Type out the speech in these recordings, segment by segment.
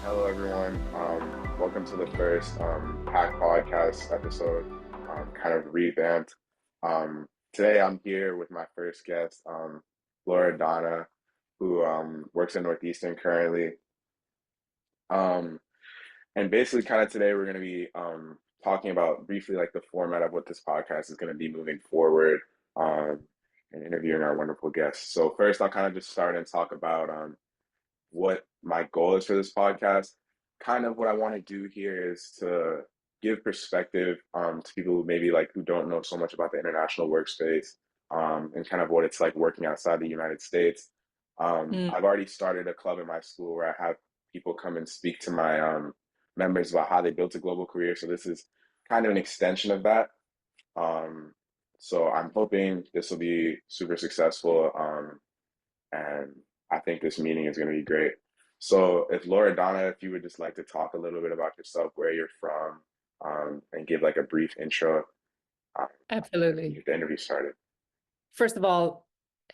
Hello, everyone. Welcome to the first Hack Podcast episode, kind of revamped. Today, I'm here with my first guest, Loredana, who works at Northeastern currently. Um, and basically, kind of today, we're going to be talking about briefly like the format of what this podcast is going to be moving forward, um, and interviewing our wonderful guests. So first, I'll kind of just start and talk about what my goal is for this podcast. Kind of what I want to do here is to give perspective to people who maybe like who don't know so much about the international workspace, and kind of what it's like working outside the United States. Mm, I've already started a club in my school where I have people come and speak to my members about how they built a global career. So this is kind of an extension of that. Um, so I'm hoping this will be super successful. And I think this meeting is going to be great. So, if Loredana, if you would just like to talk a little bit about yourself, where you're from, and give like a brief intro, and we absolutely. get the interview started. First of all,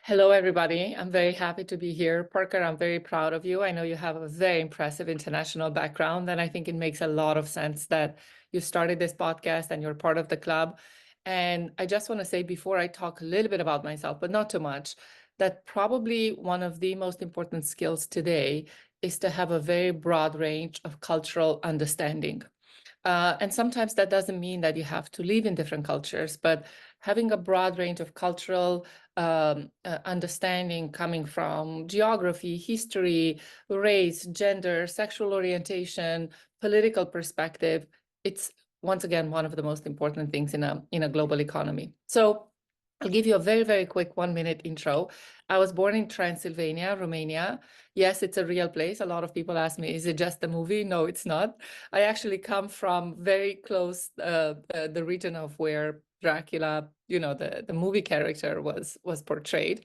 hello, everybody. I'm very happy to be here. Parker, I'm very proud of you. I know you have a very impressive international background, and I think it makes a lot of sense that you started this podcast and you're part of the club. And I just want to say before I talk a little bit about myself, but not too much, that probably one of the most important skills today is to have a very broad range of cultural understanding. And sometimes that doesn't mean that you have to live in different cultures, but having a broad range of cultural understanding coming from geography, history, race, gender, sexual orientation, political perspective, it's once again one of the most important things in a global economy. So I'll give you a very, very quick 1 minute intro. I was born in Transylvania, Romania. Yes, it's a real place. A lot of people ask me, is it just a movie? No, it's not. I actually come from very close, the region of where Dracula, the movie character was portrayed.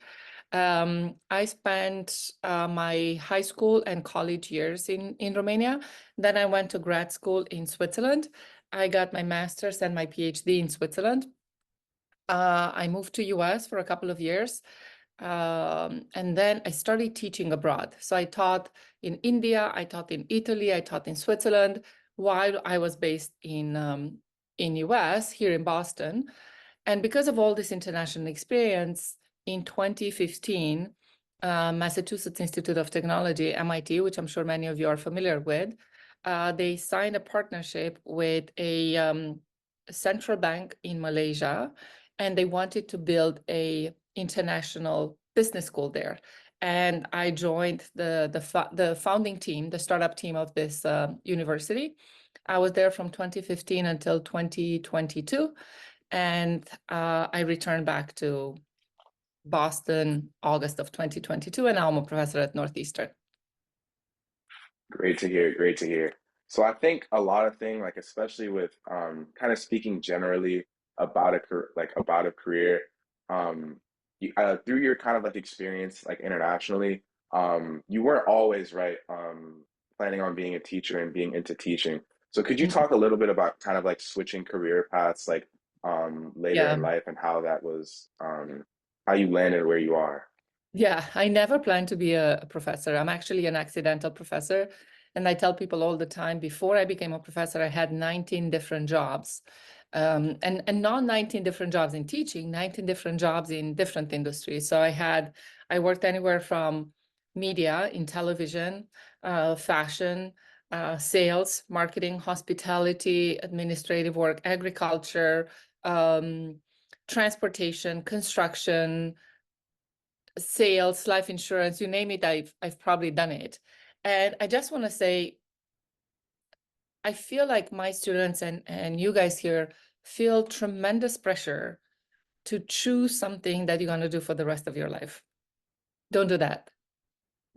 I spent my high school and college years in Romania. Then I went to grad school in Switzerland. I got my master's and my PhD in Switzerland. I moved to US for a couple of years. And then I started teaching abroad. So I taught in India, I taught in Italy, I taught in Switzerland while I was based in US here in Boston. And because of all this international experience, in 2015, Massachusetts Institute of Technology, MIT, which I'm sure many of you are familiar with, they signed a partnership with a central bank in Malaysia, and they wanted to build a international business school there. And I joined the founding team, the startup team of this university. I was there from 2015 until 2022, and I returned back to Boston August of 2022, and now I'm a professor at Northeastern. Great to hear. Great to hear. So I think a lot of things, like especially with kind of speaking generally about about a career, through your kind of like experience like internationally, you weren't always right planning on being a teacher and being into teaching. So could you talk a little bit about kind of like switching career paths like later Yeah. in life and how that was how you landed where you are? Yeah, I never planned to be a professor. I'm actually an accidental professor. And I tell people all the time, before I became a professor, I had 19 different jobs. And not 19 different jobs in teaching, 19 different jobs in different industries. So I worked anywhere from media, in television, fashion, sales, marketing, hospitality, administrative work, agriculture, um, transportation, construction, sales, life insurance, you name it, I've probably done it. And I just want to say, I feel like my students and you guys here feel tremendous pressure to choose something that you're going to do for the rest of your life. Don't do that.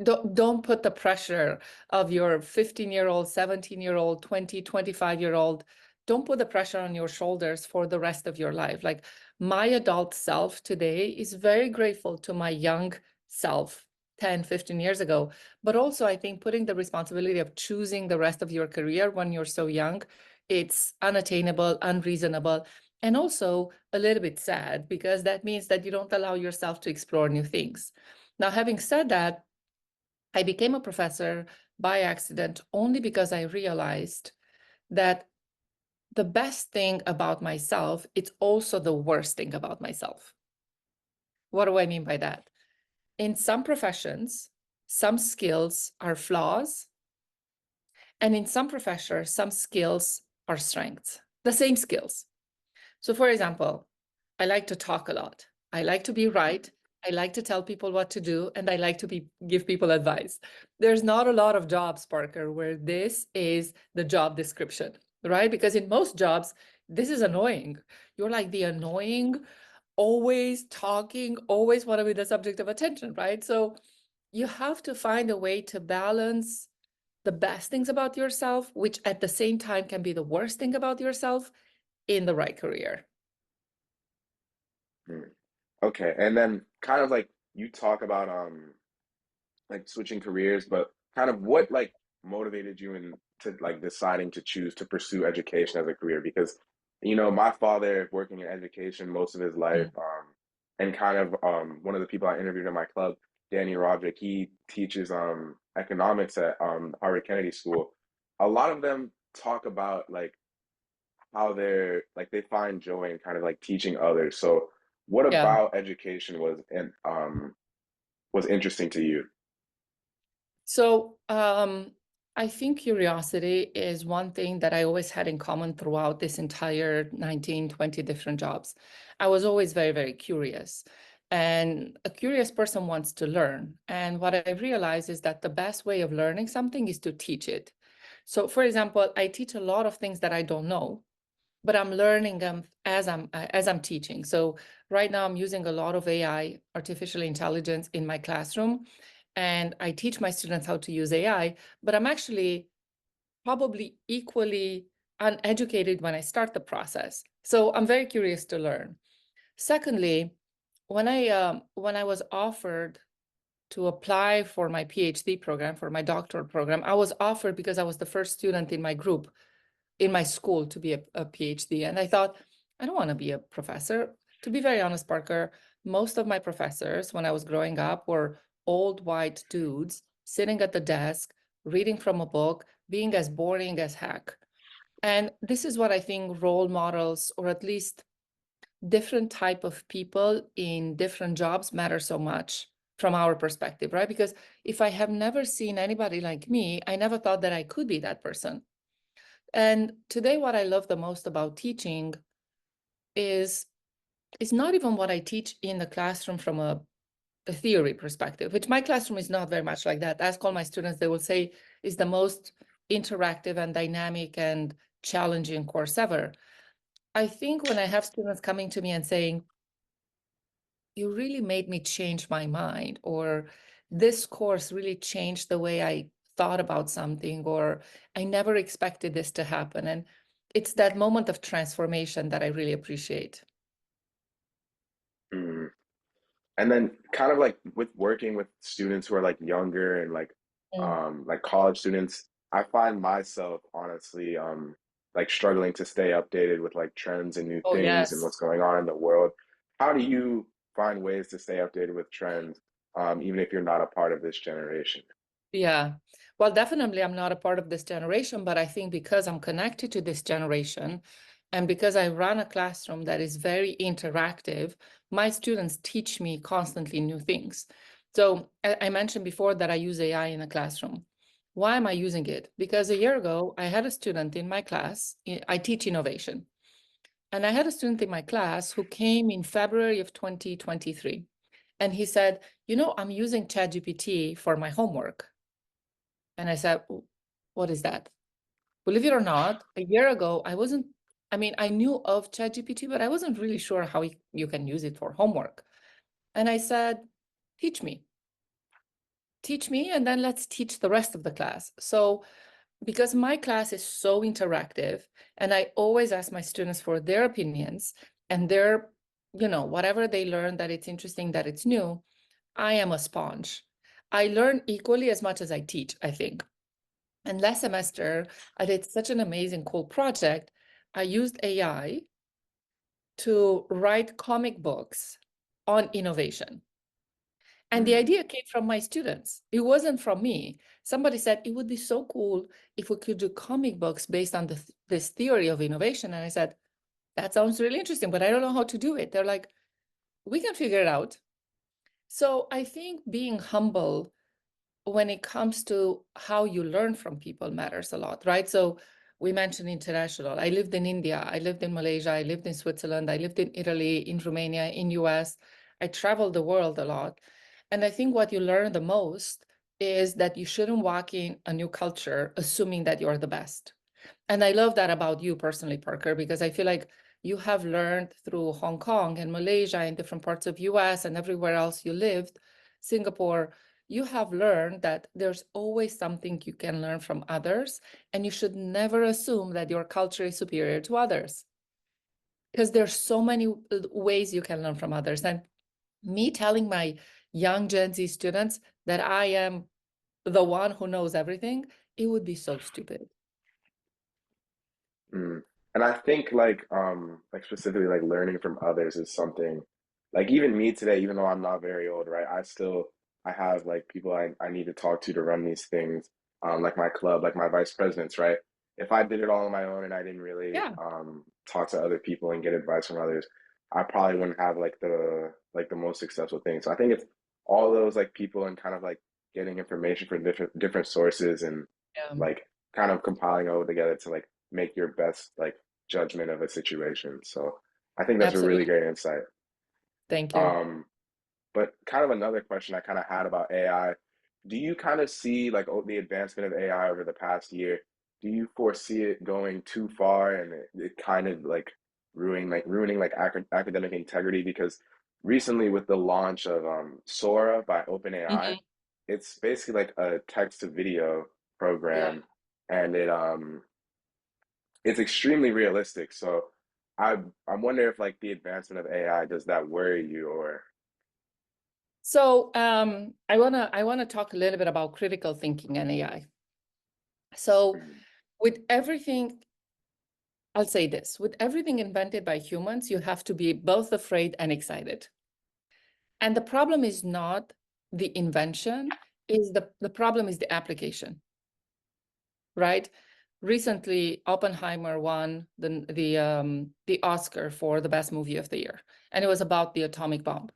Don't put the pressure of your 15-year-old, 17-year-old, 20, 25-year-old. Don't put the pressure on your shoulders for the rest of your life. Like my adult self today is very grateful to my young self 10, 15 years ago. But also I think putting the responsibility of choosing the rest of your career when you're so young, it's unattainable, unreasonable, and also a little bit sad because that means that you don't allow yourself to explore new things. Now, having said that, I became a professor by accident only because I realized that the best thing about myself, it's also the worst thing about myself. What do I mean by that? In some professions, some skills are flaws, and in some professions, some skills are strengths, the same skills. So for example, I like to talk a lot. I like to be right. I like to tell people what to do, and I like to give people advice. There's not a lot of jobs, Parker, where this is the job description, right? Because in most jobs, this is annoying. You're like the annoying, always talking, always want to be the subject of attention, right? So you have to find a way to balance the best things about yourself, which at the same time can be the worst thing about yourself, in the right career. Mm. Okay, and then kind of like you talk about like switching careers, but kind of what like motivated you into like deciding to choose to pursue education as a career? Because my father working in education most of his life, Mm. and kind of one of the people I interviewed in my club, Danny Roderick, he teaches economics at Harvard Kennedy School. A lot of them talk about like how they're like they find joy in kind of like teaching others. So what Yeah. about education was interesting to you? So I think curiosity is one thing that I always had in common throughout this entire 19, 20 different jobs. I was always very, very curious. And a curious person wants to learn. And what I realized is that the best way of learning something is to teach it. So, for example, I teach a lot of things that I don't know, but I'm learning them as I'm teaching. So right now I'm using a lot of AI, artificial intelligence, in my classroom, and I teach my students how to use AI, but I'm actually probably equally uneducated when I start the process. So I'm very curious to learn. Secondly, when I was offered to apply for my PhD program, for my doctoral program, I was offered because I was the first student in my group, in my school, to be a PhD. And I thought, I don't want to be a professor. To be very honest, Parker, most of my professors when I was growing up were old white dudes sitting at the desk, reading from a book, being as boring as heck. And this is what I think role models, or at least different type of people in different jobs, matter so much from our perspective, right? Because if I have never seen anybody like me, I never thought that I could be that person. And today, what I love the most about teaching is not even what I teach in the classroom from a theory perspective, which my classroom is not very much like that. Ask all my students, they will say is the most interactive and dynamic and challenging course ever. I think when I have students coming to me and saying, you really made me change my mind, or this course really changed the way I thought about something, or I never expected this to happen. And it's that moment of transformation that I really appreciate. Mm. And then kind of like with working with students who are like younger and Mm. like college students, I find myself honestly like struggling to stay updated with like trends and new Oh, things and yes. what's going on in the world. How do you find ways to stay updated with trends, even if you're not a part of this generation? Yeah. Well, definitely, I'm not a part of this generation, but I think because I'm connected to this generation and because I run a classroom that is very interactive, my students teach me constantly new things. So I mentioned before that I use AI in a classroom. Why am I using it? Because a year ago, I had a student in my class. I teach innovation. And I had a student in my class who came in February of 2023. And he said, I'm using ChatGPT for my homework. And I said, what is that? Believe it or not, a year ago, I mean, I knew of ChatGPT, but I wasn't really sure how you can use it for homework. And I said, teach me, and then let's teach the rest of the class. So, because my class is so interactive, and I always ask my students for their opinions and their, whatever they learn that it's interesting, that it's new, I am a sponge. I learn equally as much as I teach, I think. And last semester, I did such an amazing, cool project. I used AI to write comic books on innovation. And the idea came from my students. It wasn't from me. Somebody said it would be so cool if we could do comic books based on this theory of innovation. And I said, that sounds really interesting, but I don't know how to do it. They're like, we can figure it out. So I think being humble when it comes to how you learn from people matters a lot, right? So we mentioned international. I lived in India, I lived in Malaysia, I lived in Switzerland, I lived in Italy, in Romania, in US. I traveled the world a lot. And I think what you learn the most is that you shouldn't walk in a new culture assuming that you're the best. And I love that about you personally, Parker, because I feel like you have learned through Hong Kong and Malaysia and different parts of US and everywhere else you lived, Singapore, you have learned that there's always something you can learn from others, and you should never assume that your culture is superior to others. Because there's so many ways you can learn from others. And me telling my young Gen Z students that I am the one who knows everything, it would be so stupid. Mm. And I think like specifically like learning from others is something like even me today, even though I'm not very old, right? I have like people I need to talk to run these things, like my club, like my vice presidents, right? If I did it all on my own and I didn't really Yeah, talk to other people and get advice from others, I probably wouldn't have like the most successful thing. So I think it's all those like people and kind of like getting information from different sources and yeah, like kind of compiling it all together to like make your best like judgment of a situation. So I think that's a really absolutely. great insight. Thank you. Um, but kind of another question I kind of had about AI, do you kind of see like the advancement of AI over the past year? Do you foresee it going too far and it kind of like ruining like academic integrity? Because recently with the launch of Sora by OpenAI, Mhm. it's basically like a text to video Yeah. program, and it's extremely realistic. So I'm wondering if like the advancement of AI, does that worry you or So I wanna talk a little bit about critical thinking and AI. So mm, with everything, I'll say this, with everything invented by humans, you have to be both afraid and excited. And the problem is not the invention, is the problem is the application, right? Recently, Oppenheimer won the Oscar for the best movie of the year, and it was about the atomic bomb.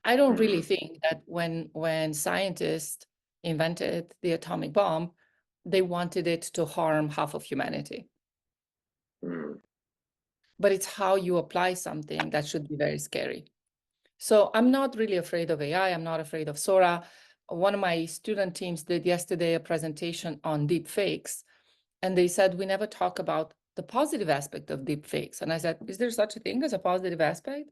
I don't really mm, think that when scientists invented the atomic bomb, they wanted it to harm half of humanity. mm, But it's how you apply something that should be very scary. So I'm not really afraid of AI. I'm not afraid of Sora. One of my student teams did yesterday a presentation on deep fakes, and they said, we never talk about the positive aspect of deep fakes. And I said, is there such a thing as a positive aspect?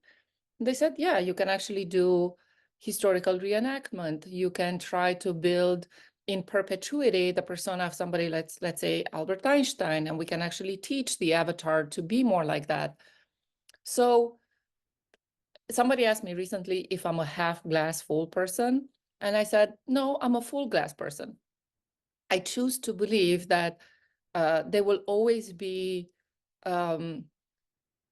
They said, yeah, you can actually do historical reenactment. You can try to build in perpetuity the persona of somebody, let's say Albert Einstein, and we can actually teach the avatar to be more like that. So somebody asked me recently if I'm a half glass full person, and I said, no, I'm a full glass person. I choose to believe that there will always be um,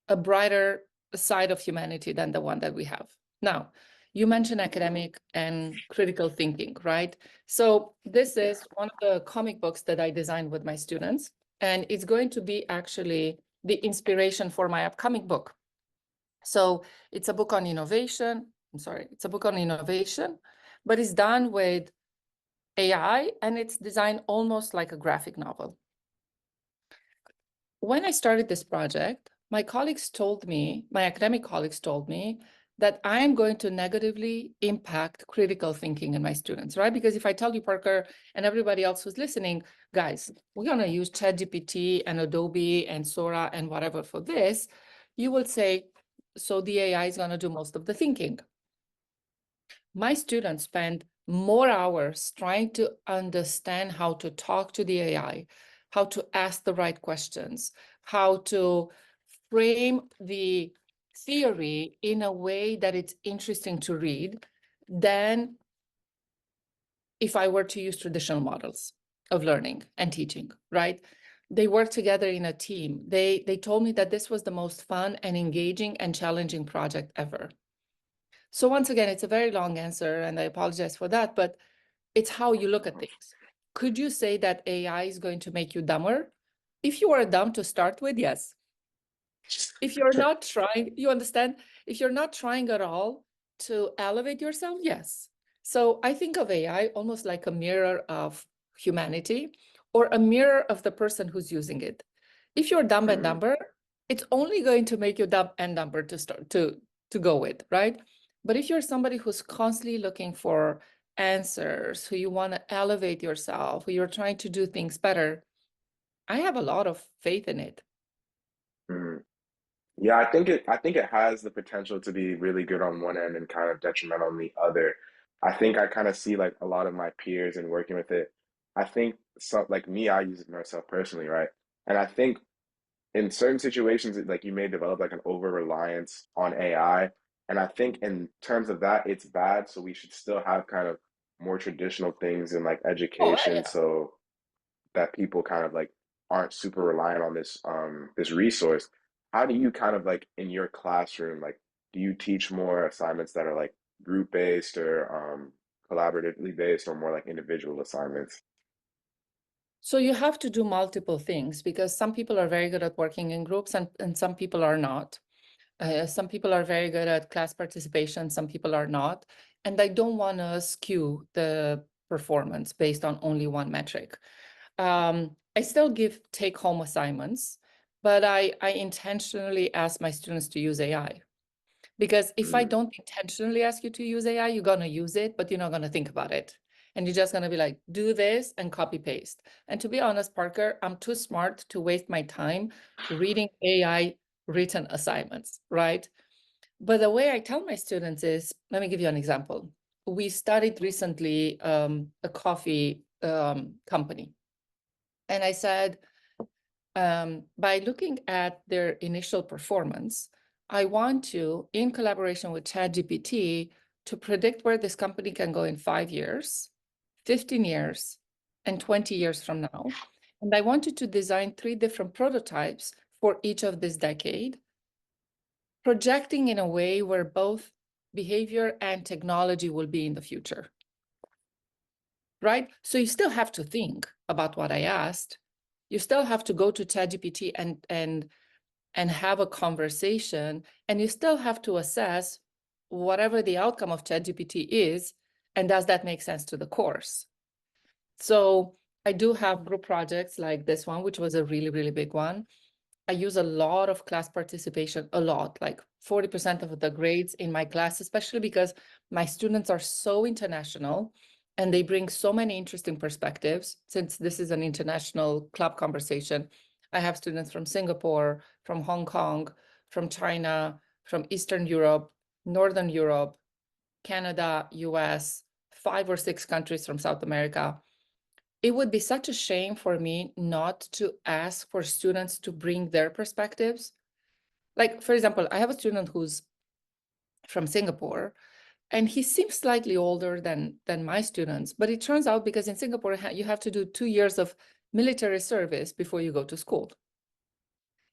a brighter side of humanity than the one that we have. Now, you mentioned academic and critical thinking, right? So this yeah. is one of the comic books that I designed with my students, and it's going to be actually the inspiration for my upcoming book. So it's a book on innovation. I'm sorry, it's a book on innovation, but it's done with AI and it's designed almost like a graphic novel. When I started this project, my colleagues told me, my academic colleagues told me that I am going to negatively impact critical thinking in my students, right? Because if I tell you, Parker, and everybody else who's listening, guys, we're going to use ChatGPT and Adobe and Sora and whatever for this, you will say, so the AI is going to do most of the thinking. My students spend more hours trying to understand how to talk to the AI, how to ask the right questions, how to frame the theory in a way that it's interesting to read than if I were to use traditional models of learning and teaching, right? They work together in a team. They told me that this was the most fun and engaging and challenging project ever. So once again, it's a very long answer, and I apologize for that, but it's how you look at things. Could you say that AI is going to make you dumber? If you are dumb to start with, yes. If you're not trying, you understand? If you're not trying at all to elevate yourself, yes. So I think of AI almost like a mirror of humanity or a mirror of the person who's using it. If you're dumb and Mm, dumber, it's only going to make you dumb and dumber to start to go with, right? But if you're somebody who's constantly looking for answers, who you want to elevate yourself, who you're trying to do things better, I have a lot of faith in it. mm. Yeah, I think it has the potential to be really good on one end and kind of detrimental on the other. I think I kind of see like a lot of my peers and working with it. I think some like me, I use it myself personally, right? And I think in certain situations, like you may develop like an over reliance on AI. And I think in terms of that, it's bad. So we should still have kind of more traditional things in like Oh, education, yeah. so that people kind of like aren't super reliant on this resource. How do you kind of like in your classroom, like do you teach more assignments that are like group based or collaboratively based or more like individual assignments? So you have to do multiple things because some people are very good at working in groups and some people are not. Some people are very good at class participation, some people are not. And I don't want to skew the performance based on only one metric. I still give take-home assignments, but I intentionally ask my students to use AI. Because if I Mm, don't intentionally ask you to use AI, you're going to use it, but you're not going to think about it. And you're just going to be like, do this and copy paste. And to be honest, Parker, I'm too smart to waste my time reading AI written assignments, right? But the way I tell my students is, let me give you an example. We studied recently a coffee company. And I said, by looking at their initial performance, I want to, in collaboration with ChatGPT, to predict where this company can go in 5 years, 15 years, and 20 years from now. And I wanted to design 3 different prototypes for each of this decade, projecting in a way where both behavior and technology will be in the future, right? So you still have to think about what I asked. You still have to go to ChatGPT and have a conversation, and you still have to assess whatever the outcome of ChatGPT is, and does that make sense to the course? So I do have group projects like this one, which was a really, really big one. I use a lot of class participation, a lot, like 40% of the grades in my class, especially because my students are so international and they bring so many interesting perspectives. Since this is an international club conversation, I have students from Singapore, from Hong Kong, from China, from Eastern Europe, Northern Europe, Canada, US, 5 or 6 countries from South America. It would be such a shame for me not to ask for students to bring their perspectives. Like, for example, I have a student who's from Singapore, and he seems slightly older than my students. But it turns out because in Singapore, you have to do 2 years of military service before you go to school.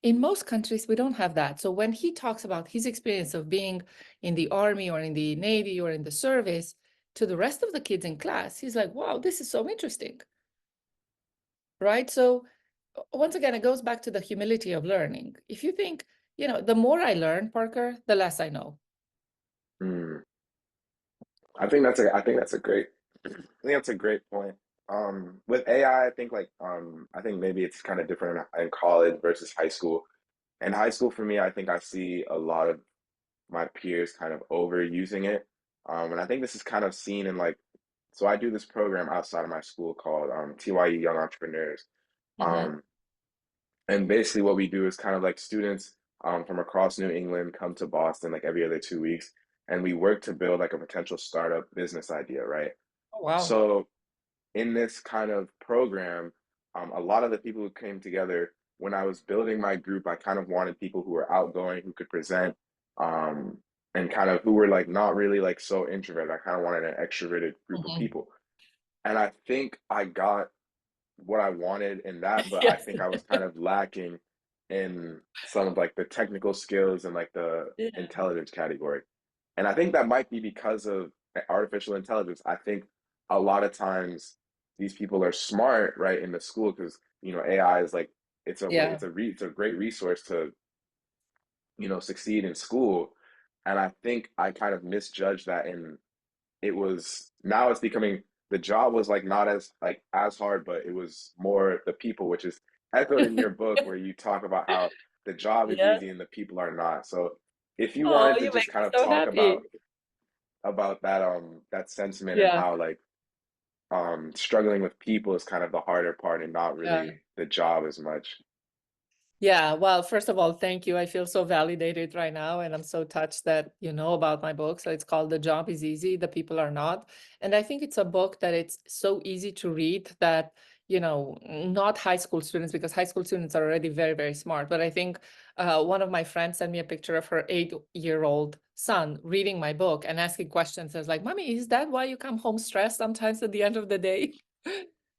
In most countries, we don't have that. So when he talks about his experience of being in the army or in the Navy or in the service to the rest of the kids in class, he's like, wow, this is so interesting. Right? So once again, it goes back to the humility of learning. If you think, the more I learn, Parker, the less I know. mm. I think that's a great point. With AI, I think like I think maybe it's kind of different in college versus high school. In high school, for me, I think I see a lot of my peers kind of overusing it. And I think this is kind of seen in like, so I do this program outside of my school called TYE Young Entrepreneurs. Mm-hmm. Um, and basically what we do is kind of like students from across New England come to Boston like every other 2 weeks, and we work to build like a potential startup business idea, right? Oh, wow. So in this kind of program, a lot of the people who came together when I was building my group, I kind of wanted people who were outgoing, who could present, um, and kind of who were like not really like so introverted. I kind of wanted an extroverted group of Mhm. people. And I think I got what I wanted in that, but I Yes. think I was kind of lacking in some of like the technical skills and like the Yeah. intelligence category. And I think that might be because of artificial intelligence. I think a lot of times these people are smart, right, in the school because AI is like Yeah. it's a great resource to succeed in school. And I think I kind of misjudged that, and it was now it's becoming the job was like not as hard, but it was more the people, which is echoed in your book where you talk about how the job is Yes. easy and the people are not. So if you Oh, wanted to you just make kind me of so talk happy. about that sentiment and Yeah. how like struggling with people is kind of the harder part and not Yeah. really the job as much. Yeah, well, first of all, thank you. I feel so validated right now, and I'm so touched that you know about my book. So it's called The Job is Easy, The People Are Not. And I think it's a book that it's so easy to read that, not high school students, because high school students are already very, very smart. But I think one of my friends sent me a picture of her 8-year-old son reading my book and asking questions. I was like, Mommy, is that why you come home stressed sometimes at the end of the day?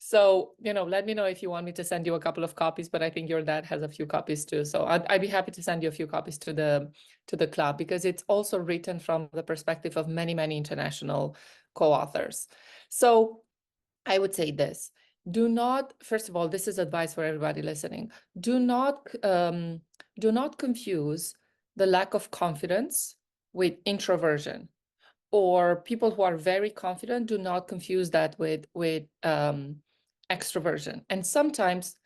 So, let me know if you want me to send you a couple of copies, but I think your dad has a few copies too. So I'd be happy to send you a few copies to the club because it's also written from the perspective of many, many international co-authors. So I would say this. First of all, this is advice for everybody listening. Do not confuse the lack of confidence with introversion, or people who are very confident. Do not confuse that with extroversion. And sometimes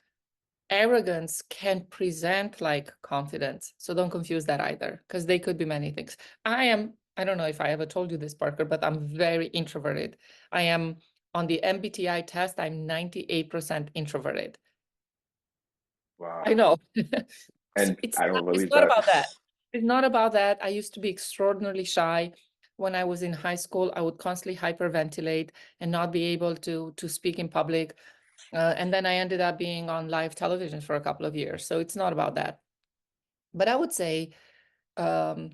arrogance can present like confidence. So don't confuse that either, because they could be many things. I don't know if I ever told you this, Parker, but I'm very introverted. I am on the MBTI test, I'm 98% introverted. I Wow. know. And It's I not, don't it's believe not that. about that. It's not about that. I used to be extraordinarily shy. When I was in high school, I would constantly hyperventilate and not be able to speak in public. And then I ended up being on live television for a couple of years. So it's not about that. But I would say um,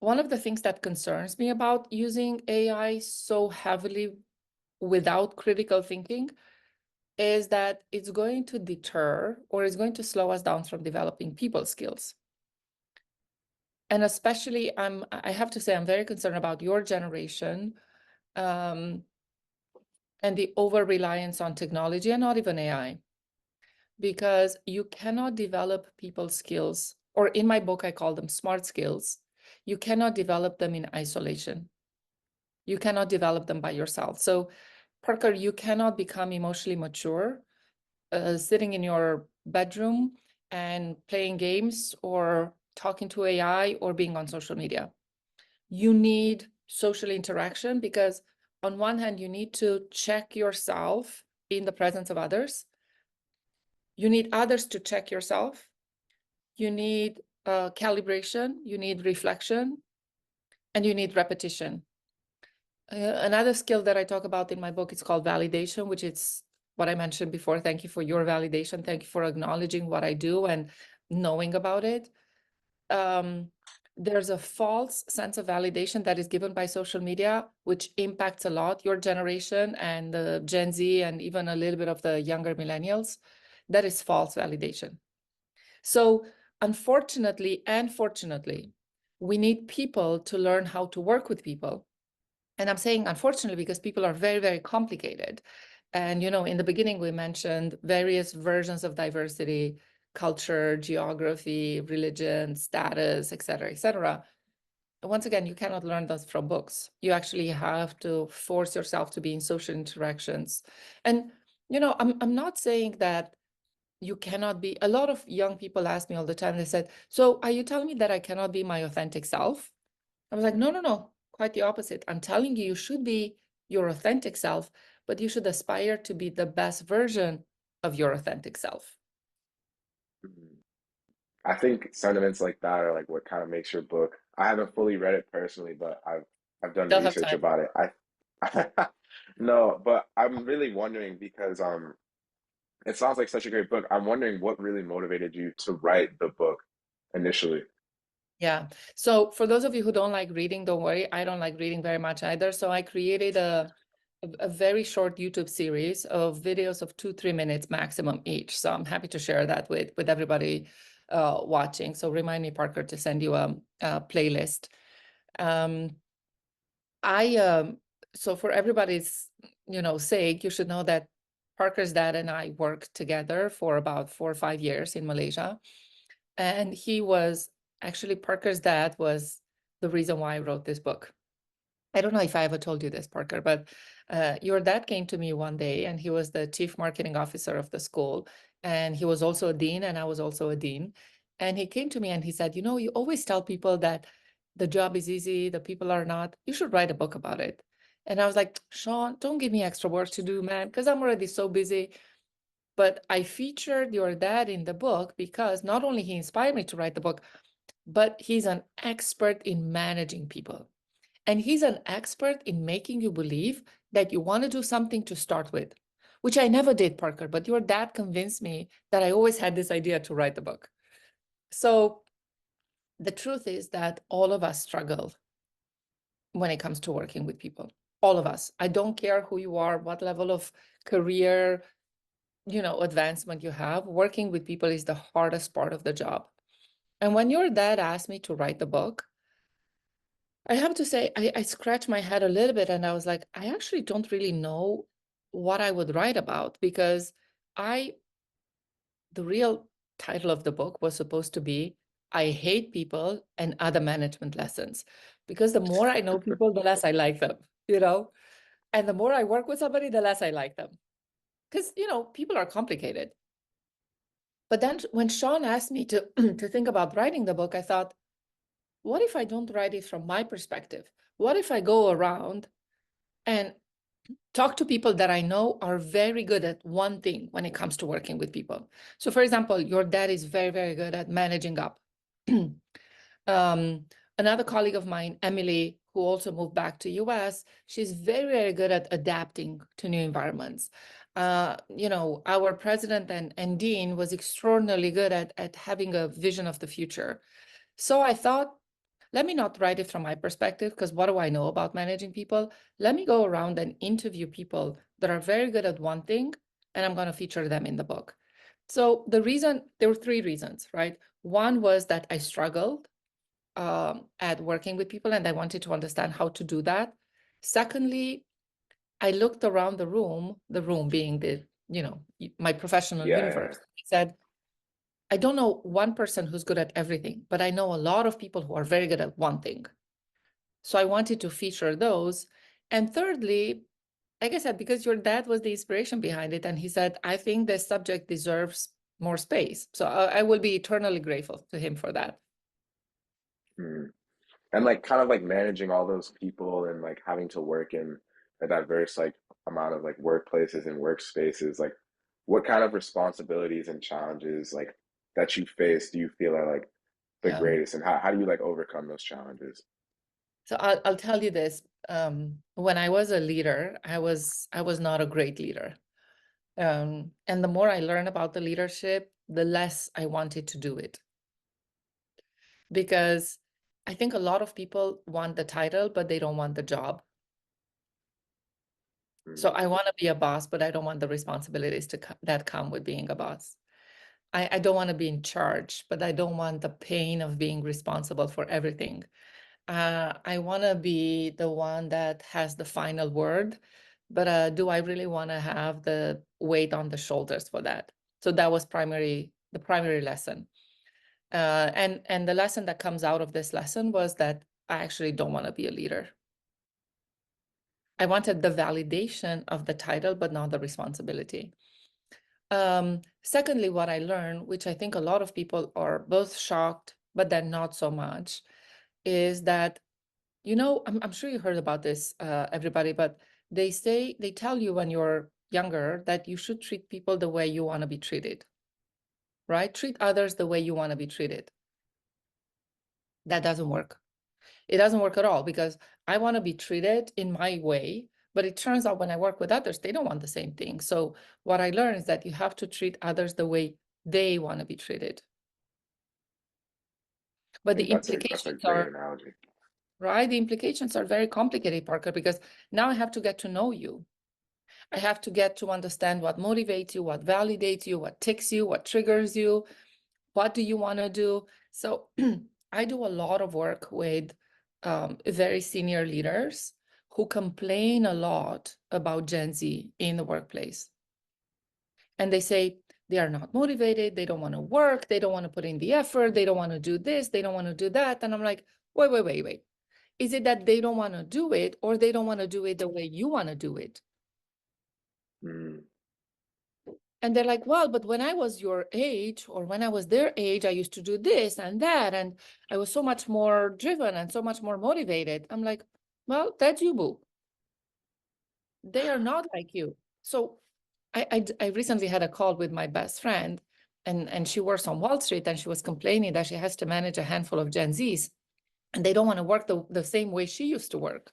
one of the things that concerns me about using AI so heavily without critical thinking is that it's going to deter or it's going to slow us down from developing people skills. And especially, I have to say, I'm very concerned about your generation and the over-reliance on technology, and not even AI, because you cannot develop people skills, or in my book, I call them smart skills. You cannot develop them in isolation. You cannot develop them by yourself. So, Parker, you cannot become emotionally mature sitting in your bedroom and playing games or talking to AI or being on social media. You need social interaction because on one hand, you need to check yourself in the presence of others. You need others to check yourself. You need calibration, you need reflection, and you need repetition. Another skill that I talk about in my book is called validation, which is what I mentioned before. Thank you for your validation. Thank you for acknowledging what I do and knowing about it. There's a false sense of validation that is given by social media, which impacts a lot your generation and the Gen Z and even a little bit of the younger millennials. That is false validation. So unfortunately and fortunately, we need people to learn how to work with people. And I'm saying unfortunately because people are very, very complicated. And, in the beginning, we mentioned various versions of diversity: culture, geography, religion, status, et cetera, et cetera. Once again, you cannot learn those from books. You actually have to force yourself to be in social interactions. And, I'm not saying that you cannot be. A lot of young people ask me all the time, they said, so are you telling me that I cannot be my authentic self? I was like, no, no, no, quite the opposite. I'm telling you, you should be your authentic self, but you should aspire to be the best version of your authentic self. I think sentiments like that are like what kind of makes your book. I haven't fully read it personally, but I've done Still have research time. about it. I no, but I'm really wondering because it sounds like such a great book. I'm wondering what really motivated you to write the book initially. Yeah. So for those of you who don't like reading, don't worry. I don't like reading very much either. So I created a very short YouTube series of videos of 2-3 minutes maximum each. So I'm happy to share that with everybody watching. So remind me, Parker, to send you a playlist. Um, so for everybody's, sake, you should know that Parker's dad and I worked together for about 4 or 5 years in Malaysia. And Parker's dad was the reason why I wrote this book. I don't know if I ever told you this, Parker, but your dad came to me one day and he was the chief marketing officer of the school. And he was also a dean and I was also a dean. And he came to me and he said, you always tell people that the job is easy, the people are not. You should write a book about it. And I was like, Sean, don't give me extra work to do, man, because I'm already so busy. But I featured your dad in the book because not only he inspired me to write the book, but he's an expert in managing people. And he's an expert in making you believe that you want to do something to start with, which I never did, Parker, but your dad convinced me that I always had this idea to write the book. So the truth is that all of us struggle when it comes to working with people. All of us. I don't care who you are, what level of career, advancement you have. Working with people is the hardest part of the job. And when your dad asked me to write the book, I have to say, I scratched my head a little bit and I was like, I actually don't really know what I would write about because the real title of the book was supposed to be I Hate People and Other Management Lessons. Because the more I know people, the less I like them, and the more I work with somebody, the less I like them. Because, people are complicated. But then when Sean asked me to, to think about writing the book, I thought, what if I don't write it from my perspective? What if I go around and talk to people that I know are very good at one thing when it comes to working with people? So for example, your dad is very, very good at managing up. Another colleague of mine, Emily, who also moved back to US, she's very, very good at adapting to new environments. Our president and dean was extraordinarily good at having a vision of the future. So I thought, let me not write it from my perspective, because what do I know about managing people? Let me go around and interview people that are very good at one thing, and I'm going to feature them in the book. So there were 3 reasons, right? One was that I struggled at working with people, and I wanted to understand how to do that. Secondly, I looked around the room being my professional Yeah. universe. I said, I don't know one person who's good at everything, but I know a lot of people who are very good at one thing. So I wanted to feature those. And thirdly, like I said, because your dad was the inspiration behind it, and he said, I think this subject deserves more space. So I will be eternally grateful to him for that. Mm. And like kind of like managing all those people and like having to work in a diverse like amount of like workplaces and workspaces, like what kind of responsibilities and challenges like that you face do you feel are like the Yeah. greatest, and how do you like overcome those challenges? So I'll tell you this. When I was a leader, I was not a great leader. And the more I learn about the leadership, the less I wanted to do it. Because I think a lot of people want the title, but they don't want the job. So Mm. I want to be a boss, but I don't want the responsibilities that come with being a boss. I don't want to be in charge, but I don't want the pain of being responsible for everything. I want to be the one that has the final word, but do I really want to have the weight on the shoulders for that? So that was the primary lesson. And the lesson that comes out of this lesson was that I actually don't want to be a leader. I wanted the validation of the title, but not the responsibility. Secondly, what I learned, which I think a lot of people are both shocked, but then not so much, is that, I'm sure you heard about this, everybody, but they tell you when you're younger that you should treat people the way you want to be treated, right? Treat others the way you want to be treated. That doesn't work. It doesn't work at all because I want to be treated in my way, but it turns out when I work with others, they don't want the same thing. So what I learned is that you have to treat others the way they want to be treated. I But the think that's a implications great are, analogy. right? The implications are very complicated, Parker, because now I have to get to know you. I have to get to understand what motivates you, what validates you, what ticks you, what triggers you, what do you want to do. So I do a lot of work with very senior leaders who complain a lot about Gen Z in the workplace. And they say they are not motivated, they don't want to work, they don't want to put in the effort, they don't want to do this, they don't want to do that. And I'm like, wait. Is it that they don't want to do it, or they don't want to do it the way you want to do it? Mm, And they're like, well, but when I was your age, or when I was their age, I used to do this and that, and I was so much more driven and so much more motivated. I'm like, well, that's you, boo. They are not like you. So I recently had a call with my best friend, and she works on Wall Street, and she was complaining that she has to manage a handful of Gen Zs, and they don't want to work the same way she used to work.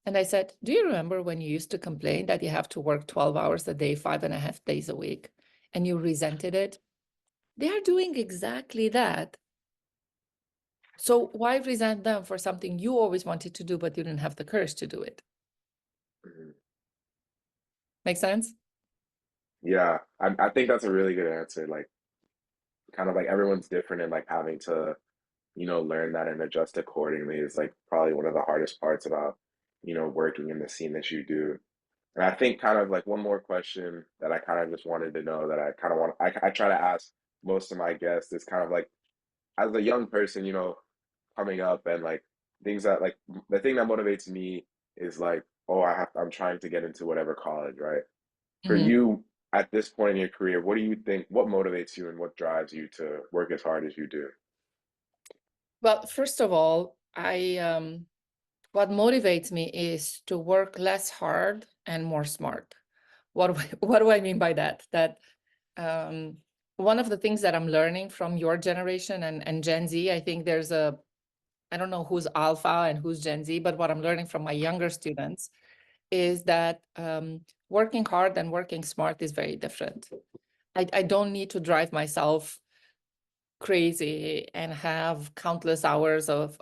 And I said, do you remember when you used to complain that you have to work 12 hours a day, 5.5 days a week, and you resented it? They are doing exactly that. So why resent them for something you always wanted to do, but you didn't have the courage to do it? mhm. Make sense? Yeah, I think that's a really good answer. Like, kind of like everyone's different, and like having to, learn that and adjust accordingly is like probably one of the hardest parts about, working in the scene that you do. And I think kind of like one more question that I kind of just wanted to know that I kind of I try to ask most of my guests is kind of like, as a young person, coming up, and like things that like the thing that motivates me is like, oh, I'm trying to get into whatever college, right? For Mhm. you at this point in your career, what do you think, what motivates you and what drives you to work as hard as you do? Well, first of all, what motivates me is to work less hard and more smart. What do I mean by that? That um, one of the things that I'm learning from your generation and Gen Z, I think I don't know who's Alpha and who's Gen Z, but what I'm learning from my younger students is that working hard and working smart is very different. I don't need to drive myself crazy and have countless hours of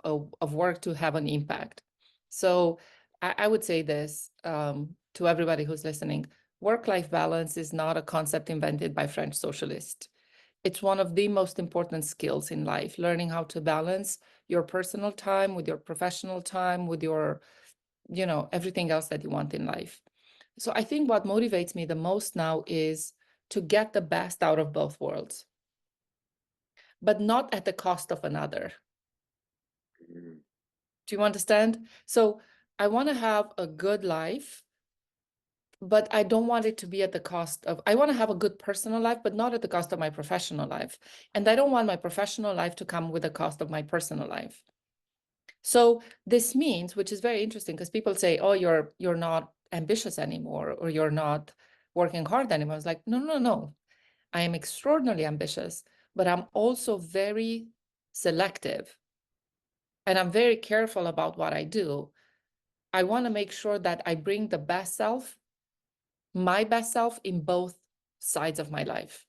work to have an impact. So I would say this to everybody who's listening. Work-life balance is not a concept invented by French socialists. It's one of the most important skills in life, learning how to balance your personal time with your professional time, with your, everything else that you want in life. So I think what motivates me the most now is to get the best out of both worlds, but not at the cost of another. Mm, Do you understand? So I want to have a good life, but I don't want it to be at the cost of, I want to have a good personal life, but not at the cost of my professional life. And I don't want my professional life to come with the cost of my personal life. So this means, which is very interesting, because people say, oh, you're not ambitious anymore, or you're not working hard anymore. It's like, no. I am extraordinarily ambitious, but I'm also very selective. And I'm very careful about what I do. I want to make sure that I bring the best self, my best self, in both sides of my life.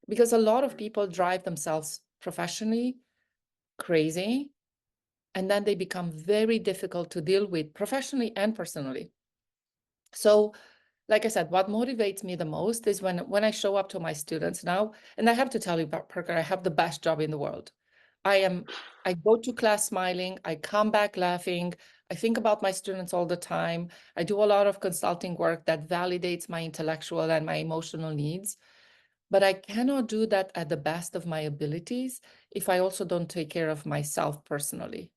Because a lot of people drive themselves professionally crazy, and then they become very difficult to deal with professionally and personally. So, like I said, what motivates me the most is when I show up to my students now, and I have to tell you, Parker, I have the best job in the world. I go to class smiling, I come back laughing, I think about my students all the time. I do a lot of consulting work that validates my intellectual and my emotional needs. But I cannot do that at the best of my abilities if I also don't take care of myself personally.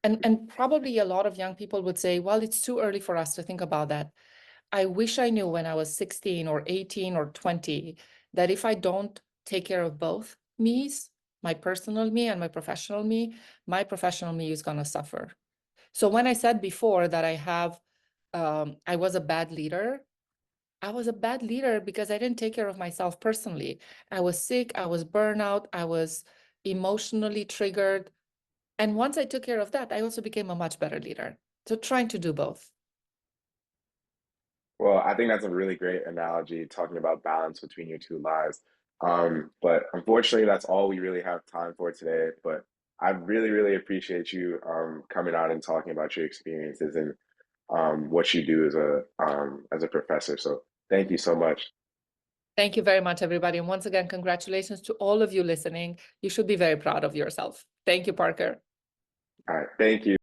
And probably a lot of young people would say, well, it's too early for us to think about that. I wish I knew when I was 16 or 18 or 20 that if I don't take care of both me's, my personal me and my professional me is going to suffer. So when I said before that I was a bad leader, I was a bad leader because I didn't take care of myself personally. I was sick, I was burnout, I was emotionally triggered. And once I took care of that, I also became a much better leader. So trying to do both. Well, I think that's a really great analogy talking about balance between your two lives. But unfortunately, that's all we really have time for today. But I really, really appreciate you coming out and talking about your experiences and what you do as a professor. So thank you so much. Thank you very much, everybody. And once again, congratulations to all of you listening. You should be very proud of yourself. Thank you, Parker. All right, thank you.